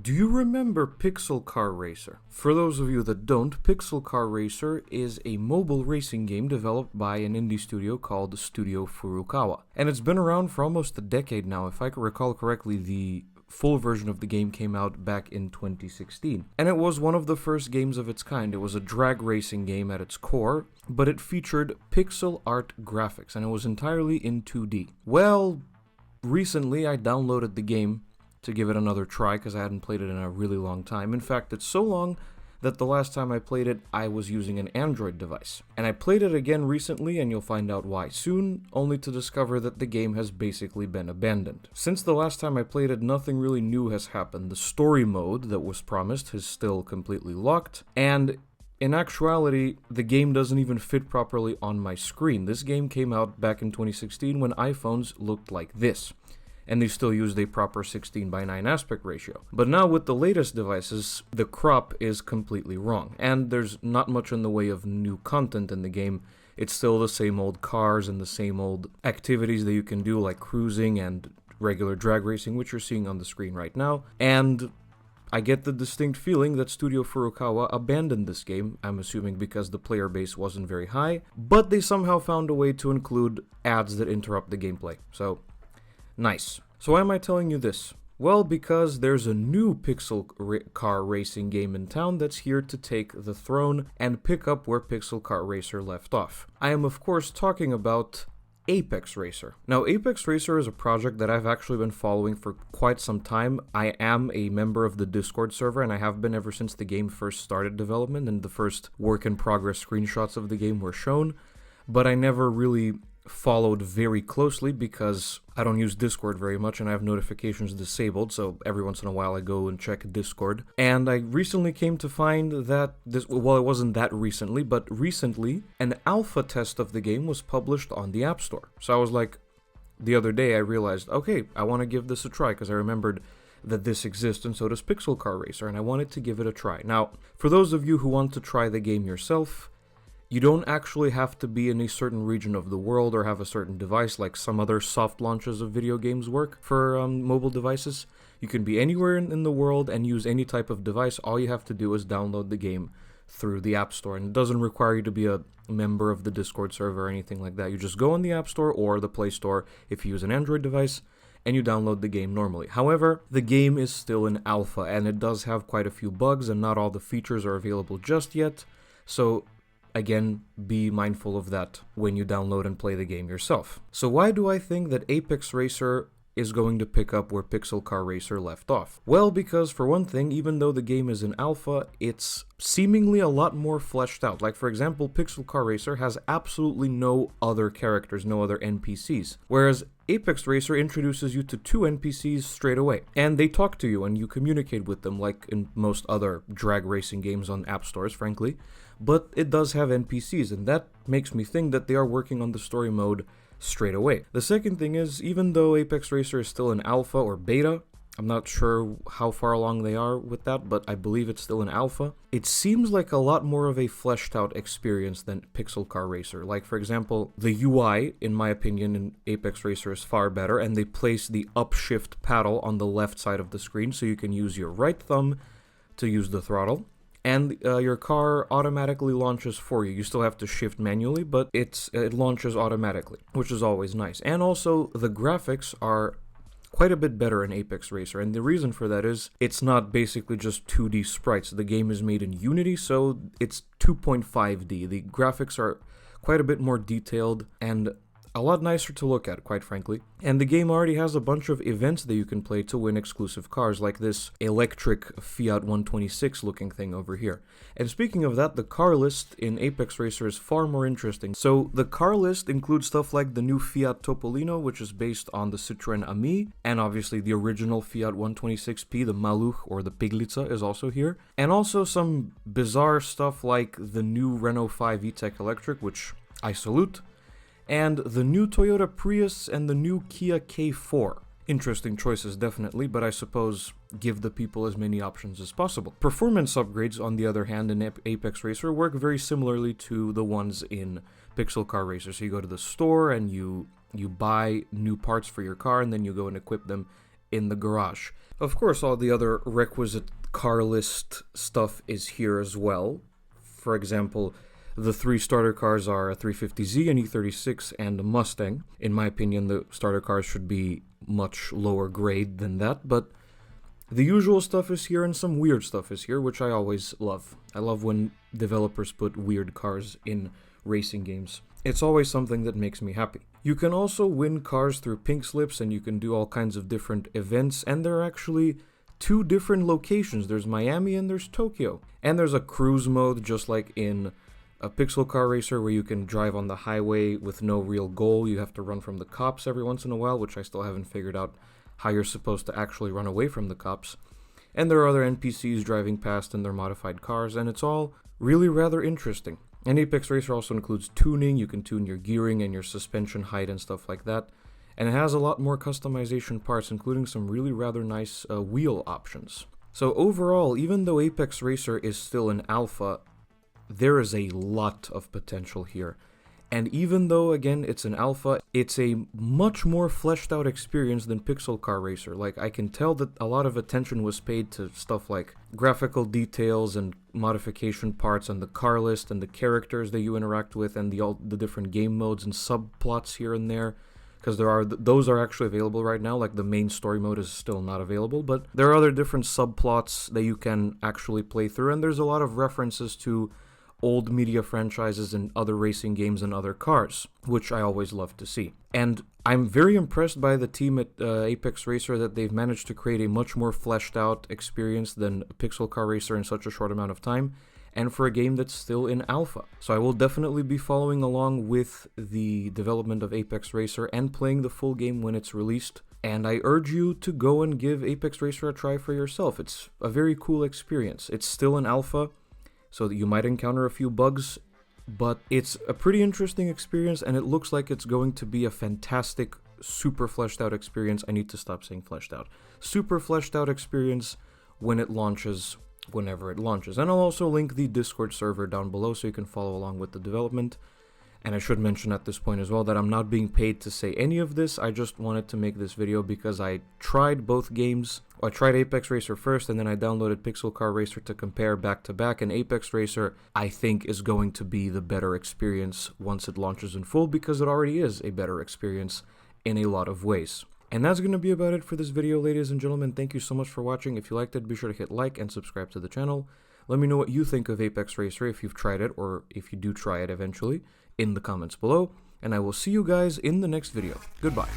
Do you remember Pixel Car Racer? For those of you that don't, Pixel Car Racer is a mobile racing game developed by an indie studio called Studio Furukawa. And it's been around for almost a decade now. If I can recall correctly, the full version of the game came out back in 2016. And it was one of the first games of its kind. It was a drag racing game at its core, but it featured pixel art graphics, and it was entirely in 2D. Well, recently I downloaded the game to give it another try because I hadn't played it in a really long time. In fact, it's so long that the last time I played it, I was using an Android device. And I played it again recently, and you'll find out why soon, only to discover that the game has basically been abandoned. Since the last time I played it, nothing really new has happened. The story mode that was promised is still completely locked, and in actuality, the game doesn't even fit properly on my screen. This game came out back in 2016 when iPhones looked like this, and they still used a proper 16:9 aspect ratio. But now with the latest devices, the crop is completely wrong, and there's not much in the way of new content in the game. It's still the same old cars and the same old activities that you can do, like cruising and regular drag racing, which you're seeing on the screen right now. And I get the distinct feeling that Studio Furukawa abandoned this game, I'm assuming because the player base wasn't very high, but they somehow found a way to include ads that interrupt the gameplay. So, nice. So why am I telling you this? Well, because there's a new car racing game in town that's here to take the throne and pick up where Pixel Car Racer left off. I am of course talking about Apex Racer. Now, Apex Racer is a project that I've actually been following for quite some time. I am a member of the Discord server, and I have been ever since the game first started development and the first work-in-progress screenshots of the game were shown, but I never really followed very closely because I don't use Discord very much and I have notifications disabled, so every once in a while I go and check Discord. And I recently came to find that it wasn't that recently, but recently an alpha test of the game was published on the App Store. So I was like, the other day I realized, okay, I want to give this a try because I remembered that this exists and so does Pixel Car Racer, and I wanted to give it a try. Now, for those of you who want to try the game yourself, you don't actually have to be in a certain region of the world or have a certain device like some other soft launches of video games work for mobile devices. You can be anywhere in the world and use any type of device. All you have to do is download the game through the App Store, and it doesn't require you to be a member of the Discord server or anything like that. You just go on the App Store or the Play Store if you use an Android device, and you download the game normally. However, the game is still in alpha, and it does have quite a few bugs, and not all the features are available just yet, so again, be mindful of that when you download and play the game yourself. So why do I think that Apex Racer is going to pick up where Pixel Car Racer left off? Well, because for one thing, even though the game is in alpha, it's seemingly a lot more fleshed out. Like for example, Pixel Car Racer has absolutely no other characters, no other NPCs. Whereas Apex Racer introduces you to 2 NPCs straight away, and they talk to you and you communicate with them like in most other drag racing games on app stores, frankly. But it does have NPCs, and that makes me think that they are working on the story mode straight away. The second thing is, even though Apex Racer is still in alpha or beta, I'm not sure how far along they are with that, but I believe it's still in alpha, it seems like a lot more of a fleshed out experience than Pixel Car Racer. Like for example, the UI, in my opinion, in Apex Racer is far better, and they place the upshift paddle on the left side of the screen so you can use your right thumb to use the throttle. And your car automatically launches for you. You still have to shift manually, but it launches automatically, which is always nice. And also, the graphics are quite a bit better in Apex Racer, and the reason for that is it's not basically just 2D sprites. The game is made in Unity, so it's 2.5D. The graphics are quite a bit more detailed and a lot nicer to look at, quite frankly. And the game already has a bunch of events that you can play to win exclusive cars, like this electric Fiat 126 looking thing over here. And speaking of that, the car list in Apex Racer is far more interesting. So the car list includes stuff like the new Fiat Topolino, which is based on the Citroën Ami, and obviously the original Fiat 126P, the Maluch or the Piglica is also here. And also some bizarre stuff like the new Renault 5 E-Tech Electric, which I salute, and the new Toyota Prius and the new Kia K4. Interesting choices, definitely, but I suppose give the people as many options as possible. Performance upgrades, on the other hand, in Apex Racer work very similarly to the ones in Pixel Car Racer. So you go to the store and you You buy new parts for your car and then you go and equip them in the garage. Of course, all the other requisite car list stuff is here as well. For example, the 3 starter cars are a 350Z, an E36, and a Mustang. In my opinion, the starter cars should be much lower grade than that, but the usual stuff is here and some weird stuff is here, which I always love. I love when developers put weird cars in racing games. It's always something that makes me happy. You can also win cars through pink slips, and you can do all kinds of different events, and there are actually 2 different locations. There's Miami and there's Tokyo. And there's a cruise mode, just like in a Pixel Car Racer, where you can drive on the highway with no real goal. You have to run from the cops every once in a while, which I still haven't figured out how you're supposed to actually run away from the cops. And there are other NPCs driving past in their modified cars, and it's all really rather interesting. And Apex Racer also includes tuning. You can tune your gearing and your suspension height and stuff like that. And it has a lot more customization parts, including some really rather nice wheel options. So overall, even though Apex Racer is still in alpha, there is a lot of potential here. And even though, again, it's an alpha, it's a much more fleshed out experience than Pixel Car Racer. Like, I can tell that a lot of attention was paid to stuff like graphical details and modification parts and the car list and the characters that you interact with and all the different game modes and subplots here and there. Because those are actually available right now. Like, the main story mode is still not available, but there are other different subplots that you can actually play through, and there's a lot of references to old media franchises and other racing games and other cars, which I always love to see. And I'm very impressed by the team at Apex Racer that they've managed to create a much more fleshed out experience than Pixel Car Racer in such a short amount of time, and for a game that's still in alpha. So I will definitely be following along with the development of Apex Racer and playing the full game when it's released. And I urge you to go and give Apex Racer a try for yourself. It's a very cool experience. It's still in alpha, so that you might encounter a few bugs, but it's a pretty interesting experience, and it looks like it's going to be a fantastic, super fleshed out experience. I need to stop saying fleshed out. Super fleshed out experience when it launches, whenever it launches. And I'll also link the Discord server down below so you can follow along with the development. And I should mention at this point as well that I'm not being paid to say any of this. I just wanted to make this video because I tried both games. I tried Apex Racer first, and then I downloaded Pixel Car Racer to compare back to back, and Apex Racer, I think, is going to be the better experience once it launches in full, because it already is a better experience in a lot of ways. And that's going to be about it for this video, ladies and gentlemen. Thank you so much for watching. If you liked it, be sure to hit like and subscribe to the channel. Let me know what you think of Apex Racer, if you've tried it, or if you do try it eventually, in the comments below. And I will see you guys in the next video. Goodbye.